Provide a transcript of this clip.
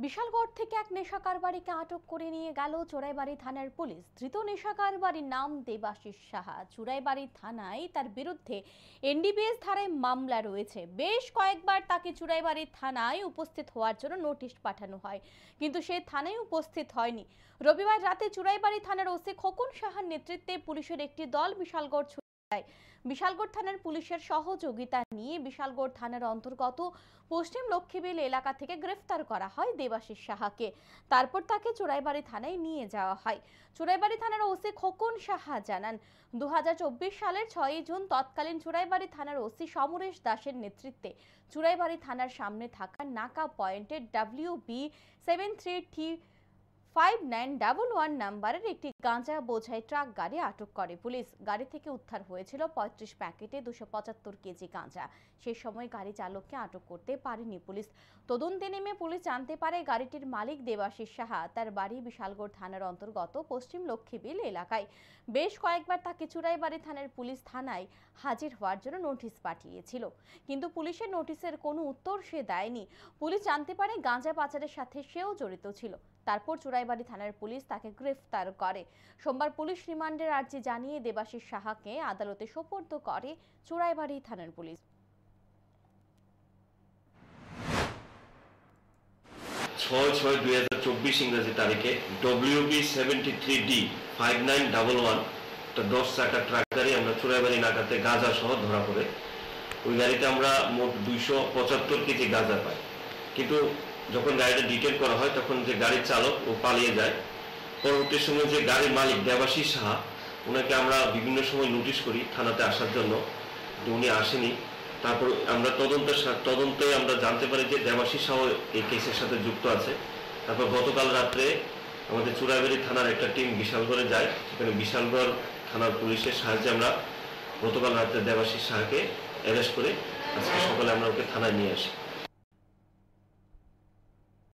বিশালগড় থেকে এক নেশা কারবারিকে আটক করে নিয়ে গেল চোরাইবাড়ি থানার পুলিশ। ধৃত নেশা কারবারির নাম দেবাশিস সাহা। চোরাইবাড়ি থানায় তার বিরুদ্ধে এনডিপিএস ধারায় মামলা রয়েছে। বেশ কয়েকবার তাকে চোরাইবাড়ি থানায় উপস্থিত হওয়ার জন্য নোটিশ পাঠানো হয়, কিন্তু সে থানায় উপস্থিত হয়নি। রবিবার রাতে চোরাইবাড়ি থানার ওসি খোকন সাহার নেতৃত্বে পুলিশের একটি দল বিশালগড় যায়। বিশালগড় থানার পুলিশের সহযোগিতা নিয়ে বিশালগড় থানার অন্তর্গত পশ্চিম লক্ষ্মীবিল এলাকা থেকে গ্রেফতার করা হয় দেবাশিস সাহাকে। তারপর তাকে চোরাইবাড়ি থানায় নিয়ে যাওয়া হয়। চোরাইবাড়ি থানার ওসি খোকন সাহা জানান, 2024 সালের 6 জুন তৎকালীন চোরাইবাড়ি থানার ওসি সমরেশ দাসের নেতৃত্বে চোরাইবাড়ি থানার সামনে থাকা নাকা পয়েন্টে WB73T5911 নাম্বারের একটি গাঁজা বোঝাই ট্রাক গাড়ি আটক করে পুলিশ। গাড়ি থেকে উদ্ধার হয়েছিল 35 প্যাকেটে 275 কেজি গাঁজা। সেই সময় গাড়ি চালককে আটক করতে পারেনি পুলিশ। তদন্তে নেমে পুলিশ জানতে পারে গাড়িটির মালিক দেবাশিস সাহা। তার বাড়ি বিশালগড় থানার অন্তর্গত পশ্চিম লক্ষ্মীবিল এলাকায়। বেশ কয়েকবার তাকে চোরাইবাড়ি থানার পুলিশ থানায় হাজির হওয়ার জন্য নোটিশ পাঠিয়েছিল, কিন্তু পুলিশের নোটিশের কোনো উত্তর সে দেয়নি। পুলিশ জানতে পারে গাঁজা পাচারের সাথে সেও জড়িত ছিল। তারপর চোরাইবাড়ি থানার পুলিশ তাকে গ্রেফতার করে। সোমবার পুলিশ রিমান্ডের আর্জি জানিয়ে দেবাশিস সাহাকে আদালতে সোপর্দ করে চোরাইবাড়ি থানার পুলিশ। 6/6/2024 ইংরেজি তারিখে WB73D5911 একটা 10 চাকার ট্রাক গাড়ি আমরা চোরাইবাড়ি নাকাতে গাঁজা সহ ধরা পড়ে। ওই গাড়িতে আমরা মোট 275 কেজি গাঁজা পাই, কিন্তু যখন গাড়িটা ডিটেইন করা হয় তখন যে গাড়ির চালক ও পালিয়ে যায়। পরবর্তী সময় যে গাড়ির মালিক দেবাশিস সাহা, ওনাকে আমরা বিভিন্ন সময় নোটিশ করি থানাতে আসার জন্য, উনি আসেনি। তারপর আমরা তদন্তে আমরা জানতে পারি যে দেবাশিস সাহা এই কেসের সাথে যুক্ত আছে। তারপর গতকাল রাত্রে আমাদের চোরাইবাড়ি থানার একটা টিম বিশালগড়ে যায়। সেখানে বিশালগড় থানার পুলিশের সাহায্যে আমরা গতকাল রাত্রে দেবাশিস সাহাকে অ্যারেস্ট করে আজকে সকালে আমরা ওকে থানায় নিয়ে আসি।